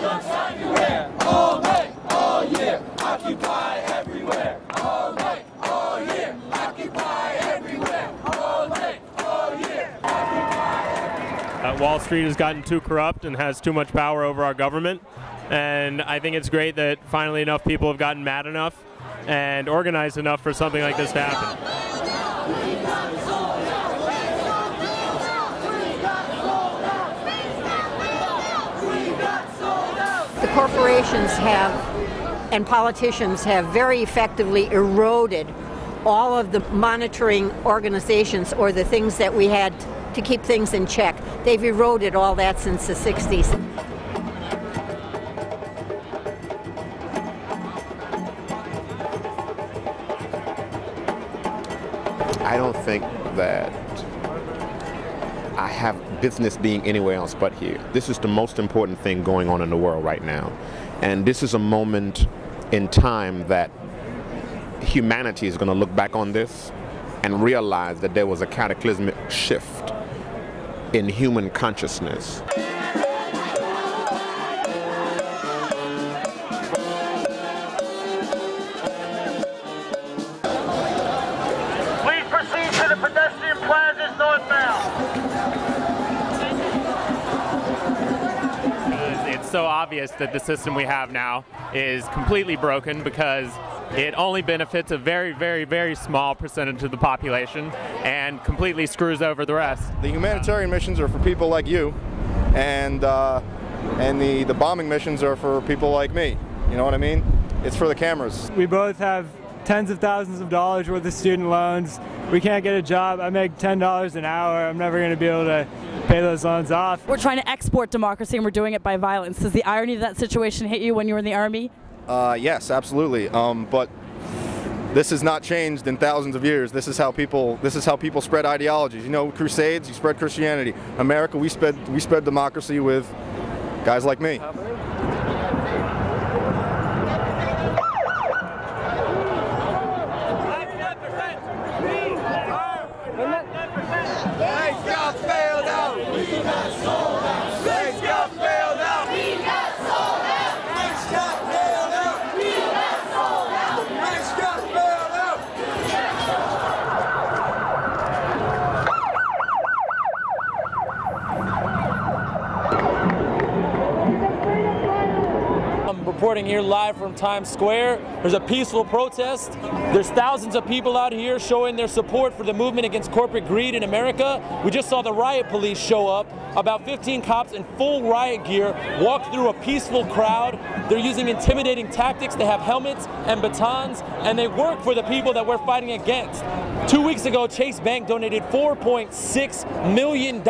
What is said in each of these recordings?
guns everywhere. All night, all year, occupy everywhere. All night, all year, occupy everywhere. All night, all year, occupy everywhere. Wall Street has gotten too corrupt and has too much power over our government. And I think it's great that finally enough people have gotten mad enough and organized enough for something like this to happen. The corporations have and politicians have very effectively eroded all of the monitoring organizations or the things that we had to keep things in check. They've eroded all that since the 60s. I don't think that I have business being anywhere else but here. This is the most important thing going on in the world right now. And this is a moment in time that humanity is going to look back on this and realize that there was a cataclysmic shift in human consciousness. It's so obvious that the system we have now is completely broken because it only benefits a very, very, very small percentage of the population and completely screws over the rest. The humanitarian missions are for people like you, and the bombing missions are for people like me. You know what I mean? It's for the cameras. We both have tens of thousands of dollars worth of student loans. We can't get a job. I make $10 an hour. I'm never going to be able to pay those loans off. We're trying to export democracy and we're doing it by violence. Does the irony of that situation hit you when you were in the Army? Yes, absolutely. But this has not changed in thousands of years. This is how people spread ideologies. You know, Crusades, you spread Christianity. America, we spread democracy with guys like me. Reporting here live from Times Square. There's a peaceful protest. There's thousands of people out here showing their support for the movement against corporate greed in America. We just saw the riot police show up. About 15 cops in full riot gear walked through a peaceful crowd. They're using intimidating tactics. They have helmets and batons, and they work for the people that we're fighting against. 2 weeks ago, Chase Bank donated $4.6 million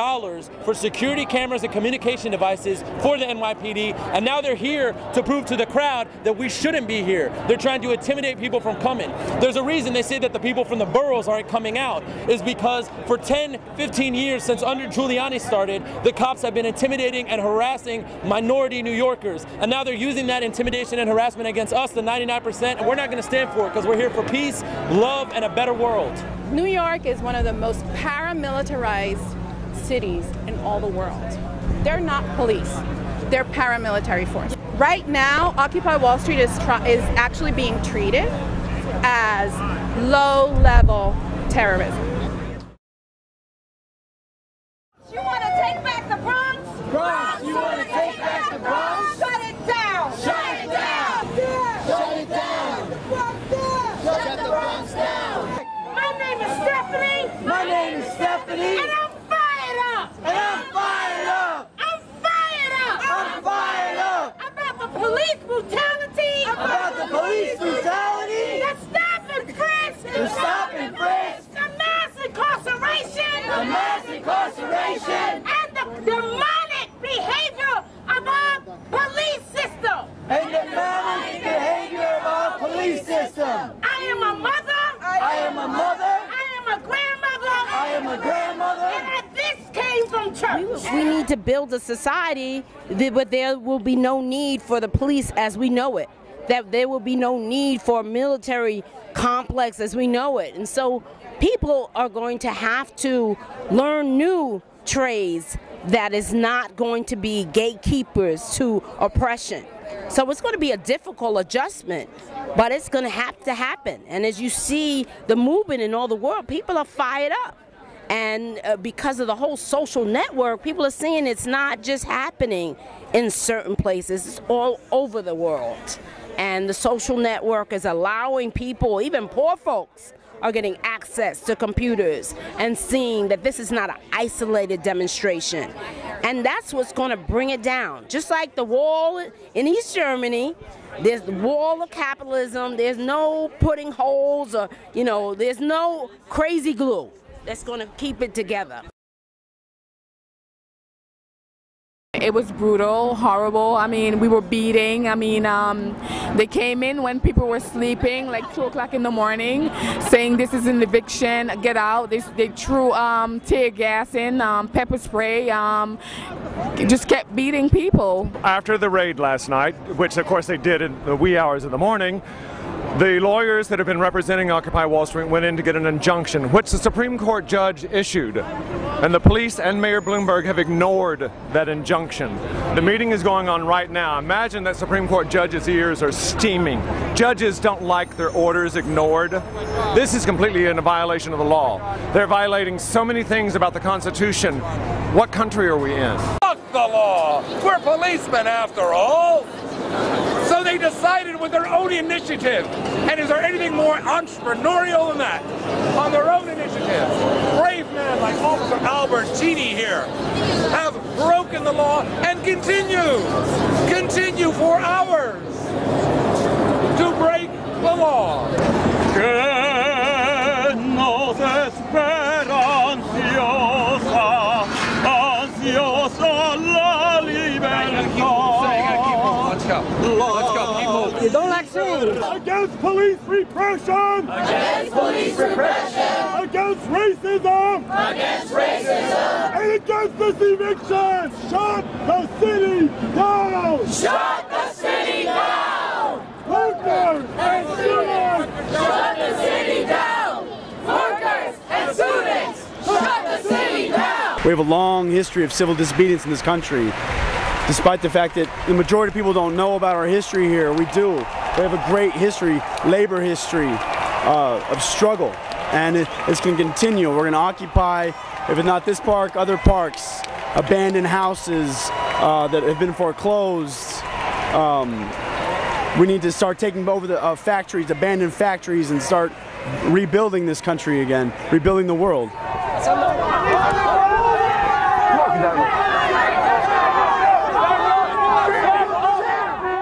for security cameras and communication devices for the NYPD, and now they're here to prove to the crowd that we shouldn't be here. They're trying to intimidate people from coming. There's a reason they say that the people from the boroughs aren't coming out, is because for 10, 15 years since under Giuliani started, the cops have been intimidating and harassing minority New Yorkers, and now they're using that intimidation and harassment against us, the 99%, and we're not going to stand for it because we're here for peace, love, and a better world. New York is one of the most paramilitarized cities in all the world. They're not police, they're paramilitary force. Right now, Occupy Wall Street is actually being treated as low-level terrorism. You want to take back the Bronx? Bronx, you want to take back the Bronx? Shut it down! Shut it down! Shut it down! Shut the Bronx down! My name is Stephanie. My name is Stephanie. And I'm fired up. And I'm fired up. I'm fired up. I'm fired up. About the police brutality. About the police brutality. The stop and frisk. The stop and frisk. The mass incarceration. The mass incarceration. And the demonic behavior of our police system. And the demonic behavior of our police system. I am a mother. I am a mother. I am a grandmother. I am a grandmother. And this came from church. We need to build a society but there will be no need for the police as we know it. That there will be no need for a military complex as we know it. And so people are going to have to learn new trades that is not going to be gatekeepers to oppression. So it's going to be a difficult adjustment, but it's going to have to happen. And as you see the movement in all the world, people are fired up. And because of the whole social network, people are seeing it's not just happening in certain places, it's all over the world. And the social network is allowing people, even poor folks, are getting access to computers and seeing that this is not an isolated demonstration. And that's what's going to bring it down. Just like the wall in East Germany, there's the wall of capitalism, there's no putting holes or, there's no crazy glue that's going to keep it together. It was brutal, horrible. I mean, we were beating. I mean, they came in when people were sleeping, like 2 o'clock in the morning, saying this is an eviction, get out. They threw tear gas in, pepper spray, just kept beating people. After the raid last night, which of course they did in the wee hours of the morning, the lawyers that have been representing Occupy Wall Street went in to get an injunction, which the Supreme Court judge issued. And the police and Mayor Bloomberg have ignored that injunction. The meeting is going on right now. Imagine that Supreme Court judges' ears are steaming. Judges don't like their orders ignored. This is completely in a violation of the law. They're violating so many things about the Constitution. What country are we in? Fuck the law! We're policemen after all! So they decided with their own initiative. And is there anything more entrepreneurial than that? On their own initiative. Brave men like Officer Albert Genie here have broken the law and continue for hours to break the law. Que nos espera ansiosa la libertad. Let's go, people. You don't like singing. Against police repression. Against police repression. Against racism. Against racism. And against this eviction. Shut the city down. Shut the city down. Workers and students. Shut the city down. Workers and students. Shut the city down. We have a long history of civil disobedience in this country. Despite the fact that the majority of people don't know about our history here, we do. We have a great history, labor history of struggle, and it's going to continue. We're going to occupy, if it's not this park, other parks, abandoned houses that have been foreclosed. We need to start taking over the factories, abandoned factories, and start rebuilding this country again, rebuilding the world.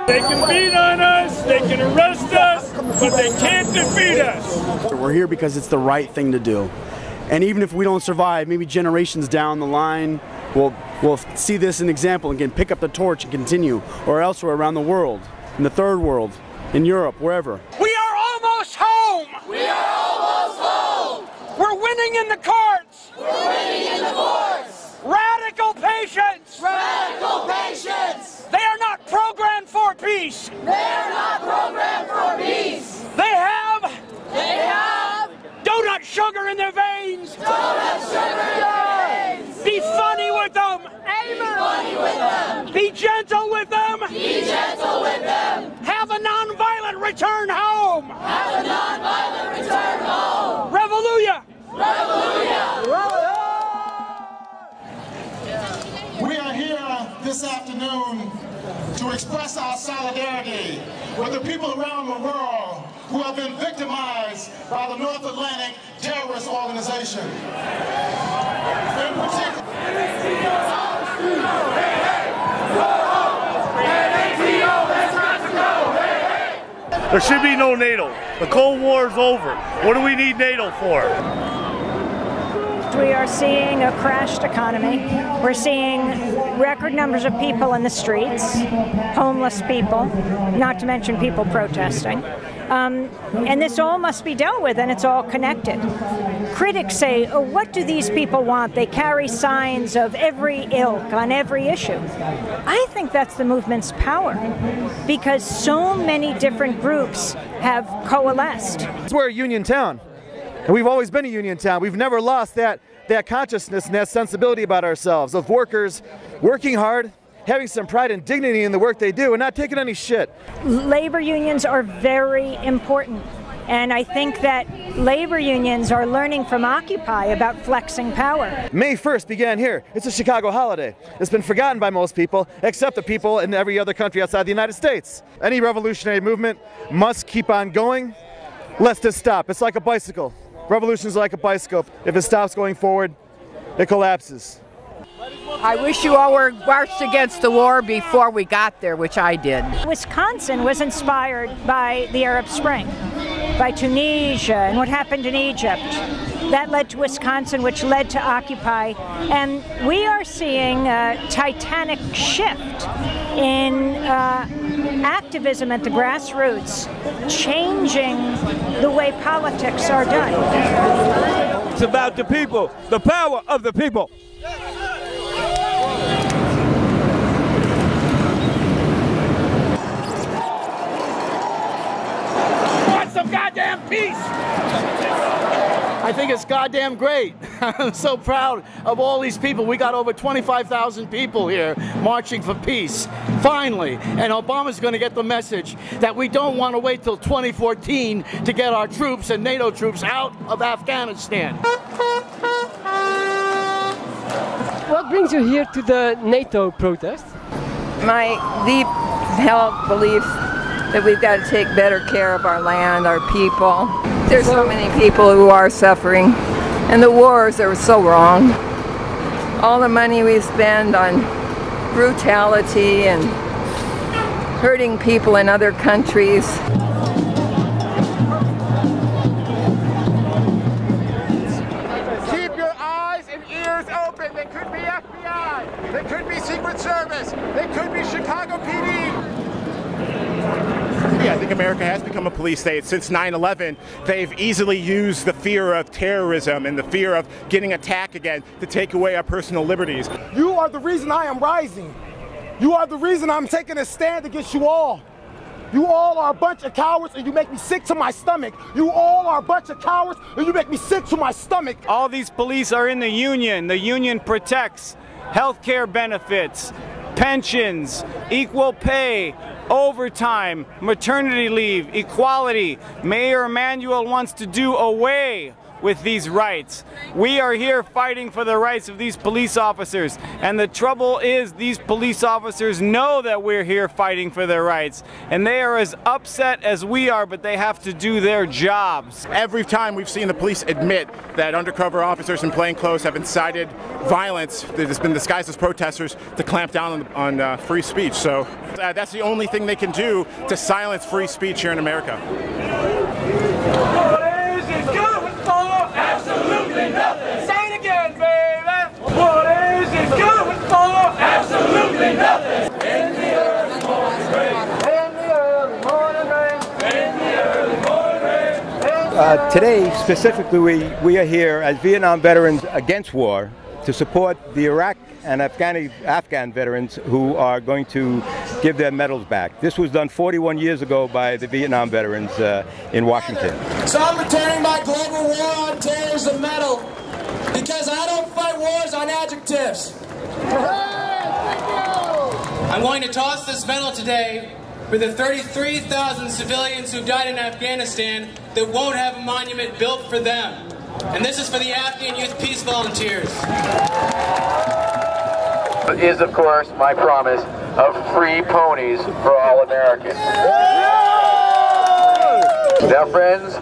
They can beat on us, they can arrest us, but they can't defeat us. We're here because it's the right thing to do. And even if we don't survive, maybe generations down the line, we'll see this as an example and can pick up the torch and continue, or elsewhere around the world, in the third world, in Europe, wherever. We are almost home! We are almost home! We're winning in the courts! We're winning in the courts! Radical patience! Radical patience! They are not programmed for peace! They are not programmed for peace! They have donut sugar in their veins! Donut sugar in their veins! Be funny with them! Amen! Be funny with them! Be gentle with them! Be gentle with them! Have a non-violent return home! Have a non-violent return home! Revolution! Revolution! We are here this afternoon to express our solidarity with the people around the world who have been victimized by the North Atlantic terrorist organization. In particular, there should be no NATO. The Cold War is over. What do we need NATO for? We are seeing a crashed economy. We're seeing record numbers of people in the streets, homeless people, not to mention people protesting. And this all must be dealt with, and it's all connected. Critics say, oh, what do these people want? They carry signs of every ilk on every issue. I think that's the movement's power, because so many different groups have coalesced. We're a union town. And we've always been a union town. We've never lost that that consciousness and that sensibility about ourselves, of workers working hard, having some pride and dignity in the work they do, and not taking any shit. Labor unions are very important. And I think that labor unions are learning from Occupy about flexing power. May 1st began here. It's a Chicago holiday. It's been forgotten by most people, except the people in every other country outside the United States. Any revolutionary movement must keep on going, lest it stop. It's like a bicycle. Revolution is like a bicycle. If it stops going forward, it collapses. I wish you all were marched against the war before we got there, which I did. Wisconsin was inspired by the Arab Spring, by Tunisia and what happened in Egypt. That led to Wisconsin, which led to Occupy. And we are seeing a titanic shift in activism at the grassroots, changing the way politics are done. It's about the people, the power of the people. Some goddamn peace! I think it's goddamn great. I'm so proud of all these people. We got over 25,000 people here marching for peace, finally. And Obama's going to get the message that we don't want to wait till 2014 to get our troops and NATO troops out of Afghanistan. What brings you here to the NATO protest? My deep held belief that we've got to take better care of our land, our people. There's so many people who are suffering, and the wars are so wrong. All the money we spend on brutality and hurting people in other countries. Keep your eyes and ears open. They could be FBI, they could be Secret Service, they could be Chicago PD. Yeah, I think America has become a police state. Since 9/11, they've easily used the fear of terrorism and the fear of getting attacked again to take away our personal liberties. You are the reason I am rising. You are the reason I'm taking a stand against you all. You all are a bunch of cowards and you make me sick to my stomach. You all are a bunch of cowards and you make me sick to my stomach. All these police are in the union. The union protects health care benefits, pensions, equal pay, overtime, maternity leave, equality. Mayor Emanuel wants to do away with these rights. We are here fighting for the rights of these police officers, and the trouble is these police officers know that we're here fighting for their rights, and they are as upset as we are, but they have to do their jobs. Every time we've seen the police admit that undercover officers in plainclothes have incited violence that has been disguised as protesters to clamp down on free speech. So that's the only thing they can do to silence free speech here in America. Absolutely nothing. Say it again, baby. What is it going for? Absolutely nothing. In the early morning rain. In the early morning rain. In the early morning rain. Today, specifically, we are here as Vietnam veterans against war to support the Iraq and Afghan veterans who are going to give their medals back. This was done 41 years ago by the Vietnam veterans in Washington. So I'm returning my global war on terrorism medal because I don't fight wars on adjectives. I'm going to toss this medal today for the 33,000 civilians who died in Afghanistan that won't have a monument built for them. And this is for the Afghan Youth Peace Volunteers. Is, of course, my promise of free ponies for all Americans. Now, friends,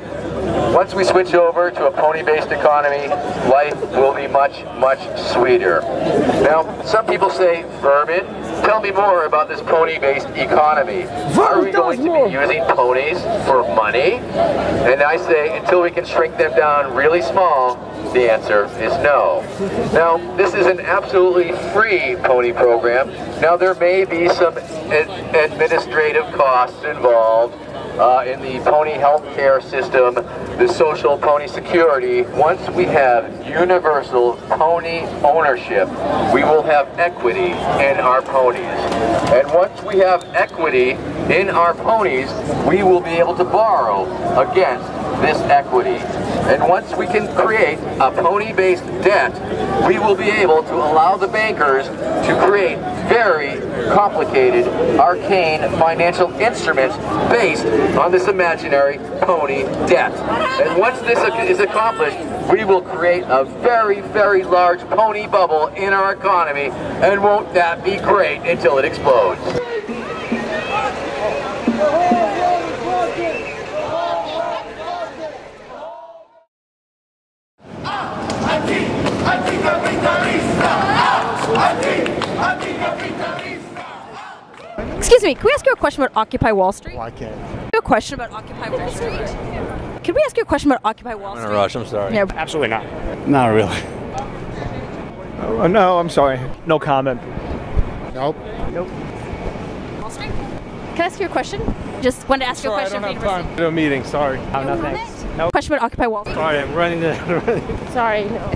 once we switch over to a pony-based economy, life will be much, much sweeter. Now, some people say, Vermin, tell me more about this pony-based economy. Are we going to be using ponies for money? And I say, until we can shrink them down really small, the answer is no. Now, this is an absolutely free pony program. Now, there may be some administrative costs involved in the pony health care system, the social pony security. Once we have universal pony ownership, we will have equity in our ponies. And once we have equity in our ponies, we will be able to borrow against this equity. And once we can create a pony-based debt, we will be able to allow the bankers to create very complicated, arcane financial instruments based on this imaginary pony debt. And once this is accomplished, we will create a very, very large pony bubble in our economy, and won't that be great until it explodes. Excuse me, can we ask you a question about Occupy Wall Street? Why can't? A question about Occupy Wall Street. Can we ask you a question about Occupy Wall Street? I'm in a rush, I'm sorry. Yeah. Absolutely not. Not really. No, I'm sorry. No comment. Nope. Nope. Wall Street? Can I ask you a question? Just wanted to ask you a question. I don't have time. No meeting, sorry. No thanks. No. Question about Occupy Wall Street. Sorry, I'm running to... Sorry, no.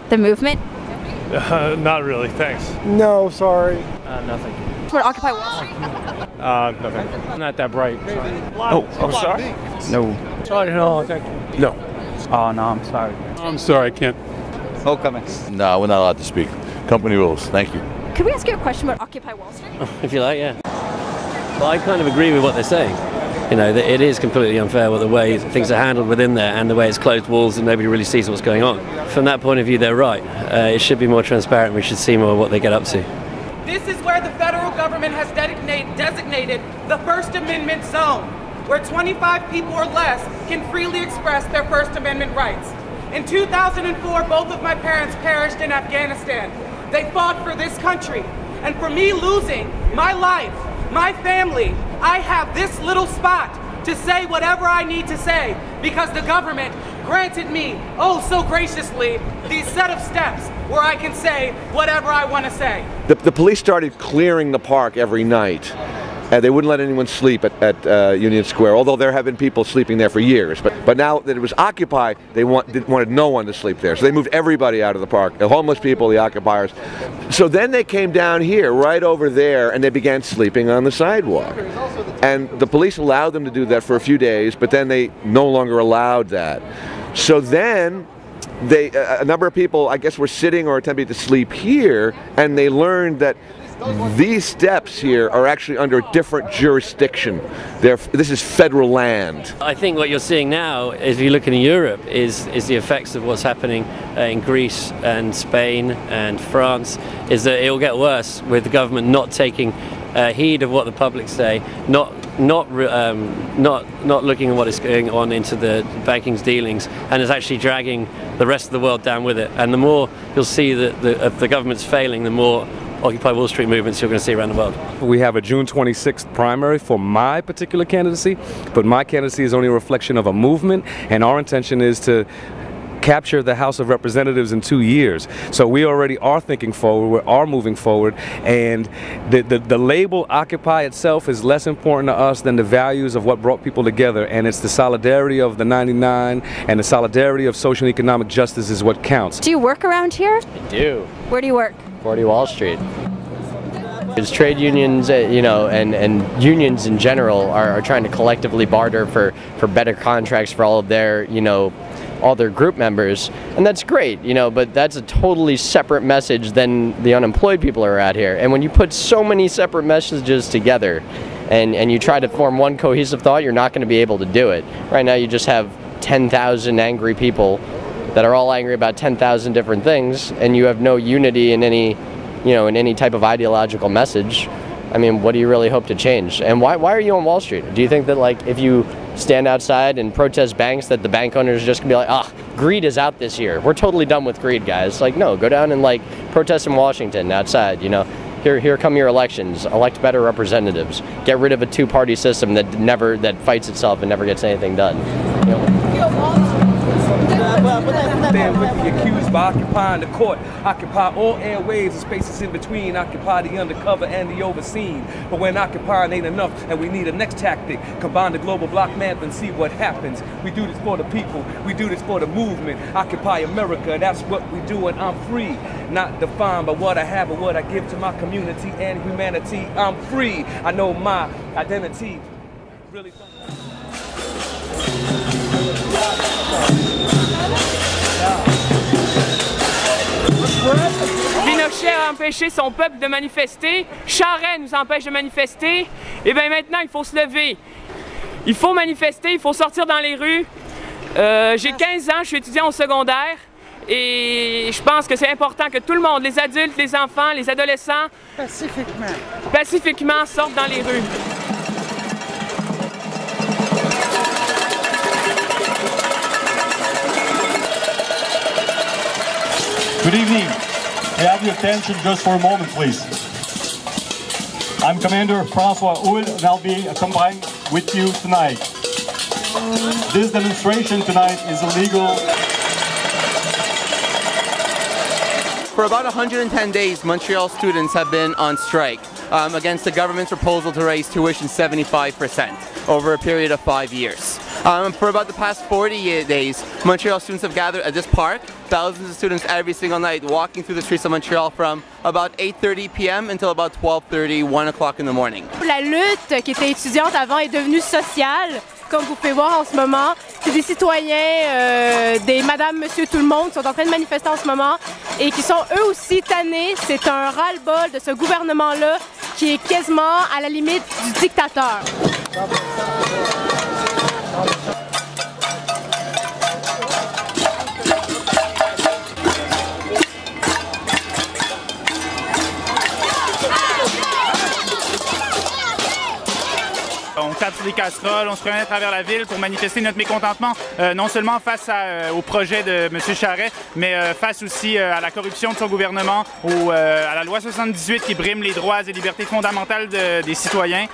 The movement? Not really, thanks. No, sorry. Nothing. About Occupy Wall Street? Nothing. I'm not that bright. Oh, sorry? No. Sorry, no, thank you. No. Oh, no, I'm sorry. I'm sorry, I can't. No comments. No, we're not allowed to speak. Company rules. Thank you. Can we ask you a question about Occupy Wall Street? If you like, yeah. Well, I kind of agree with what they're saying. You know, that it is completely unfair with the way things are handled within there and the way it's closed walls and nobody really sees what's going on. From that point of view, they're right. It should be more transparent. We should see more what they get up to. This is where the federal government has designated the First Amendment zone, where 25 people or less can freely express their First Amendment rights. In 2004, both of my parents perished in Afghanistan. They fought for this country. And for me losing my life, my family, I have this little spot to say whatever I need to say because the government granted me, oh so graciously, these set of steps where I can say whatever I want to say. The police started clearing the park every night. They wouldn't let anyone sleep at Union Square, although there have been people sleeping there for years. But now that it was occupied, they wanted no one to sleep there. So they moved everybody out of the park, the homeless people, the occupiers. So then they came down here, right over there, and they began sleeping on the sidewalk. And the police allowed them to do that for a few days, but then they no longer allowed that. So then a number of people, I guess, were sitting or attempting to sleep here, and they learned that these steps here are actually under a different jurisdiction. This is federal land. I think what you're seeing now, if you look in Europe, is the effects of what's happening in Greece and Spain and France, is that it will get worse with the government not taking heed of what the public say, not looking at what is going on into the banking's dealings, and is actually dragging the rest of the world down with it. And the more you'll see that the government's failing, the more Occupy Wall Street movements you're going to see around the world. We have a June 26th primary for my particular candidacy, but my candidacy is only a reflection of a movement, and our intention is to capture the House of Representatives in 2 years. So we already are thinking forward, we are moving forward, and the label Occupy itself is less important to us than the values of what brought people together, and it's the solidarity of the 99 and the solidarity of social and economic justice is what counts. Do you work around here? I do. Where do you work? 40 Wall Street. It's trade unions, you know, and unions in general are trying to collectively barter for better contracts for all of their, you know, all their group members, and that's great, you know, but that's a totally separate message than the unemployed people are out here. And when you put so many separate messages together and you try to form one cohesive thought, you're not going to be able to do it. Right now you just have 10,000 angry people that are all angry about 10,000 different things, and you have no unity in any, you know, in any type of ideological message. I mean, what do you really hope to change? And why are you on Wall Street? Do you think that, like, if you stand outside and protest banks, that the bank owners are just gonna be like, ah, greed is out this year. We're totally done with greed, guys. Like, no, go down and, like, protest in Washington outside, you know. Here come your elections. Elect better representatives. Get rid of a two-party system that fights itself and never gets anything done. You know? Stand with the accused by occupying the court, occupy all airwaves and spaces in between, occupy the undercover and the overseen. But when occupying ain't enough and we need a next tactic, combine the global block map and see what happens. We do this for the people, we do this for the movement, occupy America, that's what we do, and I'm free. Not defined by what I have or what I give to my community and humanity. I'm free, I know my identity. Really. empêché son peuple de manifester. Charest nous empêche de manifester. Et bien maintenant, il faut se lever. Il faut manifester, il faut sortir dans les rues. J'ai 15 ans, je suis étudiant au secondaire. Et je pense que c'est important que tout le monde, les adultes, les enfants, les adolescents, pacifiquement sortent dans les rues. Good evening. May I have your attention just for a moment, please. I'm Commander François Houle, and I'll be accompanying with you tonight. This demonstration tonight is illegal. For about 110 days, Montreal students have been on strike against the government's proposal to raise tuition 75% over a period of 5 years. For about the past 40 days, Montreal students have gathered at this park, thousands of students every single night walking through the streets of Montreal from about 8:30 p.m. until about 12:30, 1 o'clock in the morning. La lutte qui était étudiante avant est devenue sociale. Comme vous pouvez voir en ce moment, c'est des citoyens, des madame, monsieur, tout le monde qui sont en train de manifester en ce moment et qui sont eux aussi tannés. C'est un ras-le-bol de ce gouvernement-là qui est quasiment à la limite du dictateur. On tape sur des casseroles, on se promène à travers la ville pour manifester notre mécontentement, non seulement face au projet de M. Charest, mais face aussi à la corruption de son gouvernement ou à la loi 78 qui brime les droits et libertés fondamentales des citoyens.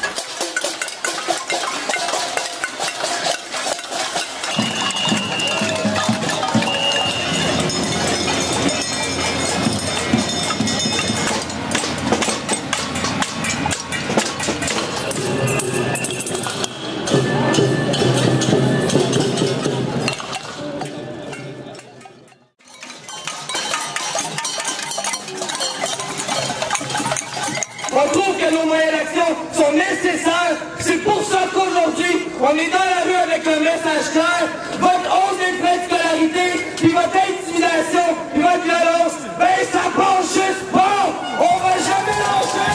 On trouve que nos moyens d'action sont nécessaires. C'est pour ça qu'aujourd'hui, on est dans la rue avec un message clair. Votre hausse des frais de scolarité, puis votre intimidation, puis votre violence, ben ça passe juste pas. On va jamais lâcher.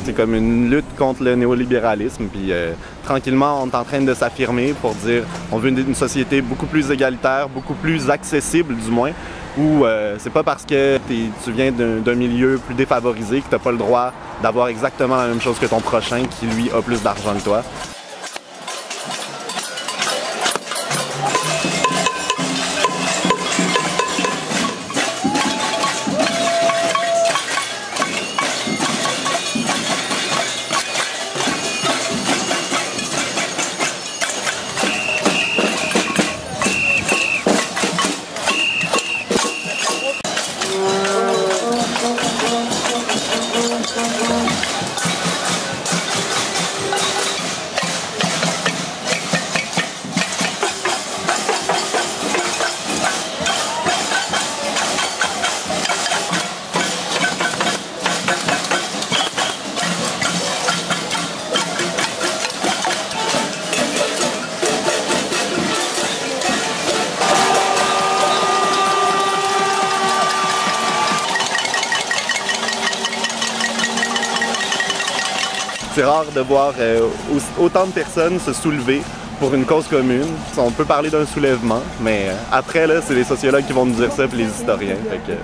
C'est comme une lutte contre le néolibéralisme, puis tranquillement on est en train de s'affirmer pour dire on veut une société beaucoup plus égalitaire, beaucoup plus accessible du moins, où c'est pas parce que tu viens d'un milieu plus défavorisé que t'as pas le droit d'avoir exactement la même chose que ton prochain qui lui a plus d'argent que toi. C'est rare de voir autant de personnes se soulever pour une cause commune. On peut parler d'un soulèvement, mais après, c'est les sociologues qui vont nous dire ça, puis les historiens.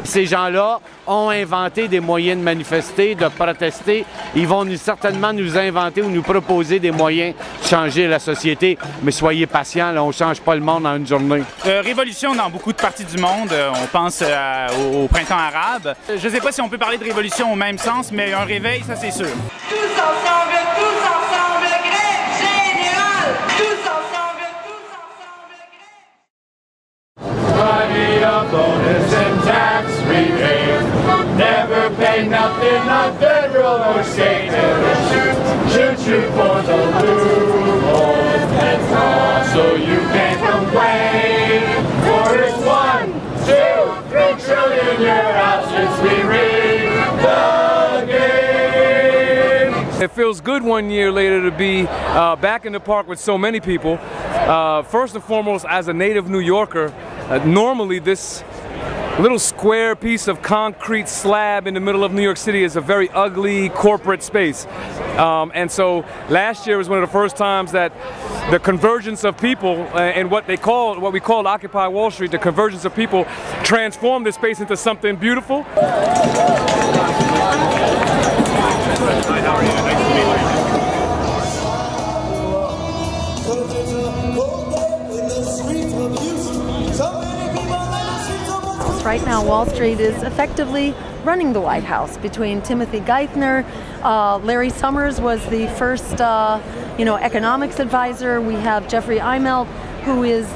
Ces gens-là ont inventé des moyens de manifester, de protester. Ils vont certainement nous inventer ou nous proposer des moyens de changer la société. Mais soyez patients, là, on ne change pas le monde en une journée. Révolution dans beaucoup de parties du monde. On pense au printemps arabe. Je ne sais pas si on peut parler de révolution au même sens, mais un réveil, ça c'est sûr. Tous ensemble, grève générale! Tous ensemble, Money up bonus and tax rebate. Never pay nothing on federal or state. Shoot for the loopholes and law so you can't complain. For it's 1, 2, 3 trillion you're out since we rigged the game. It feels good 1 year later to be back in the park with so many people. First and foremost, as a native New Yorker, normally this little square piece of concrete slab in the middle of New York City is a very ugly corporate space. And so last year was one of the first times that the convergence of people and what we call Occupy Wall Street, the convergence of people transformed this space into something beautiful. Hi, how are you? Nice to meet you. Right now, Wall Street is effectively running the White House between Timothy Geithner. Larry Summers was the first, economics advisor. We have Jeffrey Immelt, who is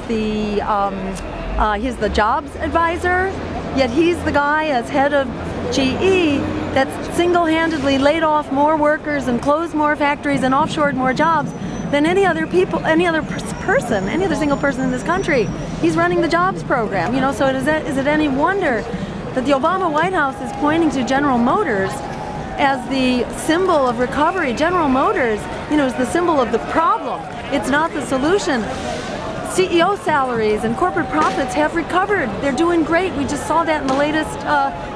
he's the jobs advisor. Yet he's the guy as head of GE that's single-handedly laid off more workers and closed more factories and offshored more jobs than any other single person in this country. He's running the jobs program, so is it any wonder that the Obama White House is pointing to General Motors as the symbol of recovery? General Motors, is the symbol of the problem. It's not the solution. CEO salaries and corporate profits have recovered. They're doing great. We just saw that in the latest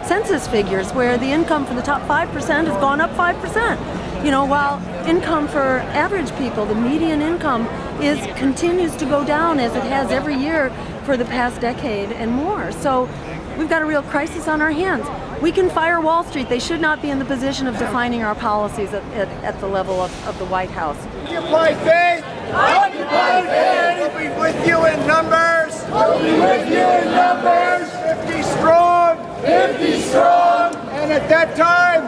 census figures, where the income for the top 5% has gone up 5%. While income for average people, the median income continues to go down as it has every year for the past decade and more. So we've got a real crisis on our hands. We can fire Wall Street. They should not be in the position of defining our policies at the level of the White House. Occupy faith! Occupy faith! We'll be with you in numbers! We'll be with you in numbers! 50 strong! 50 strong! And at that time,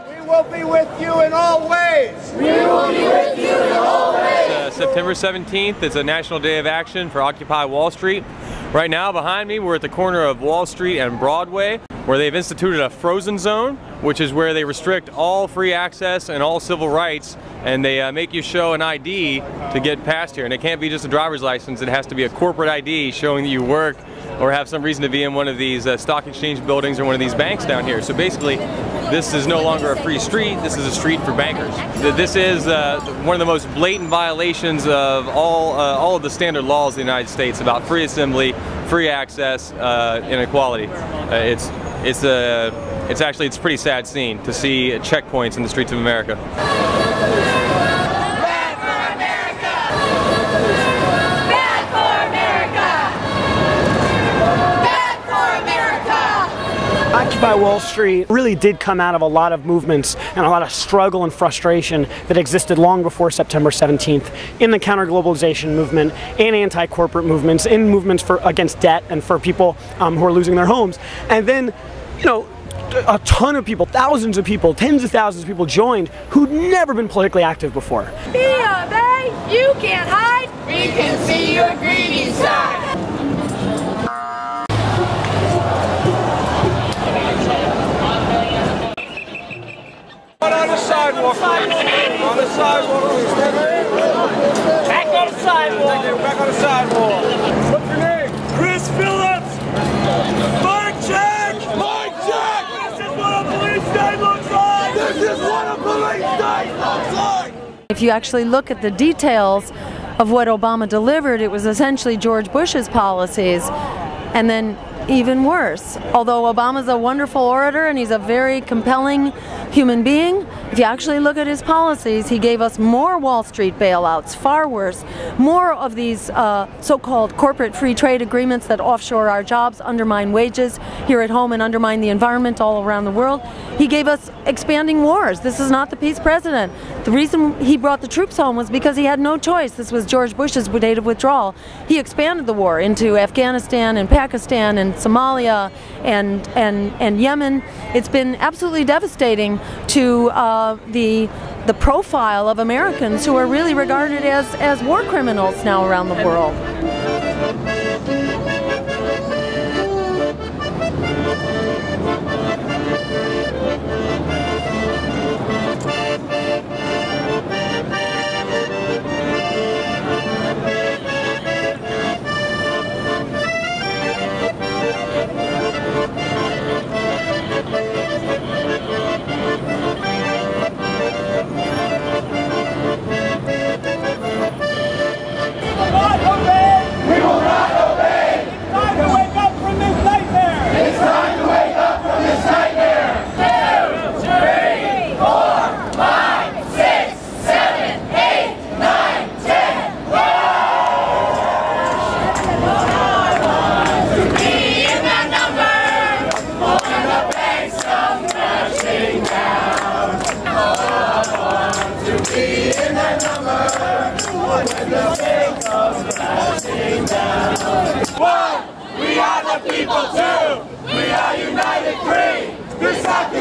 we will be with you in all ways! We will be with you in all ways! September 17th is a national day of action for Occupy Wall Street. Right now, behind me, we're at the corner of Wall Street and Broadway, where they've instituted a frozen zone, which is where they restrict all free access and all civil rights, and they make you show an ID to get past here. And it can't be just a driver's license, it has to be a corporate ID showing that you work or have some reason to be in one of these stock exchange buildings or one of these banks down here. So basically, this is no longer a free street, this is a street for bankers. This is one of the most blatant violations of all of the standard laws of the United States about free assembly, free access, and equality. It's a pretty sad scene to see checkpoints in the streets of America. Occupy Wall Street really did come out of a lot of movements and a lot of struggle and frustration that existed long before September 17th in the counter-globalization movement, in anti-corporate movements, in movements against debt and for people who are losing their homes. And then, a ton of people, thousands of people, tens of thousands of people joined who'd never been politically active before. B of A, you can't hide. We can see your greedy side. On the sidewalk. On the sidewalk. Back on the sidewalk. Back on the sidewalk. What's your name? Chris Phillips. Mike Jack. Mike Jack. This is what a police state looks like. This is what a police state looks like. If you actually look at the details of what Obama delivered, it was essentially George Bush's policies, and then even worse. Although Obama's a wonderful orator and he's a very compelling human being, if you actually look at his policies, he gave us more Wall Street bailouts, far worse, more of these so-called corporate free trade agreements that offshore our jobs, undermine wages here at home and undermine the environment all around the world. He gave us expanding wars. This is not the peace president. The reason he brought the troops home was because he had no choice. This was George Bush's date of withdrawal. He expanded the war into Afghanistan and Pakistan and Somalia and Yemen. It's been absolutely devastating to the profile of Americans who are really regarded as war criminals now around the world.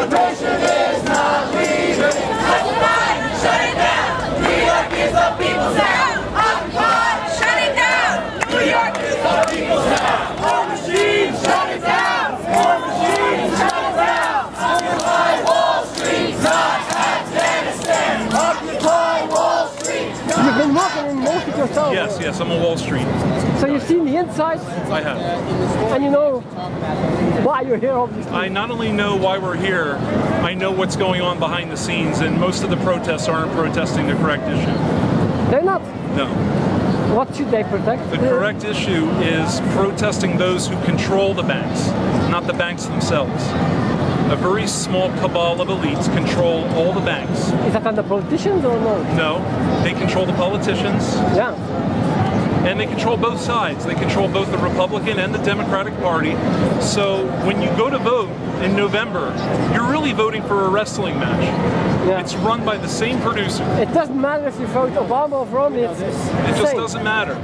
Immigration is not leaving. Occupy, shut it down. New York is the people's town. Occupy, shut it down. New York is the people's town. War machine, shut it down. War machine, shut it down. Occupy Wall Street, not Afghanistan. Occupy Wall Street. You've been working in most of yourself. Yes, I'm on Wall Street. So you've seen the inside? I have. And you know why you're here, obviously. I not only know why we're here, I know what's going on behind the scenes, and most of the protests aren't protesting the correct issue. They're not? No. What should they protect? The correct issue is protesting those who control the banks, not the banks themselves. A very small cabal of elites control all the banks. Is that under politicians or no? No, they control the politicians. Yeah. And they control both sides. They control both the Republican and the Democratic Party. So when you go to vote in November, you're really voting for a wrestling match. Yeah. It's run by the same producer. It doesn't matter if you vote Obama or Romney. It just doesn't matter.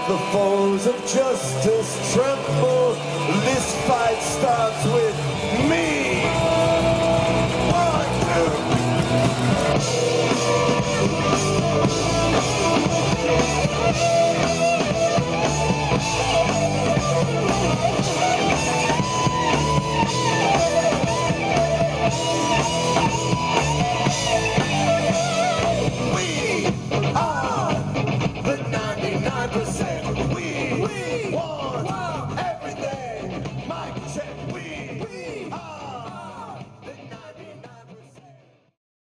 The foes of justice tremble. This fight starts with me.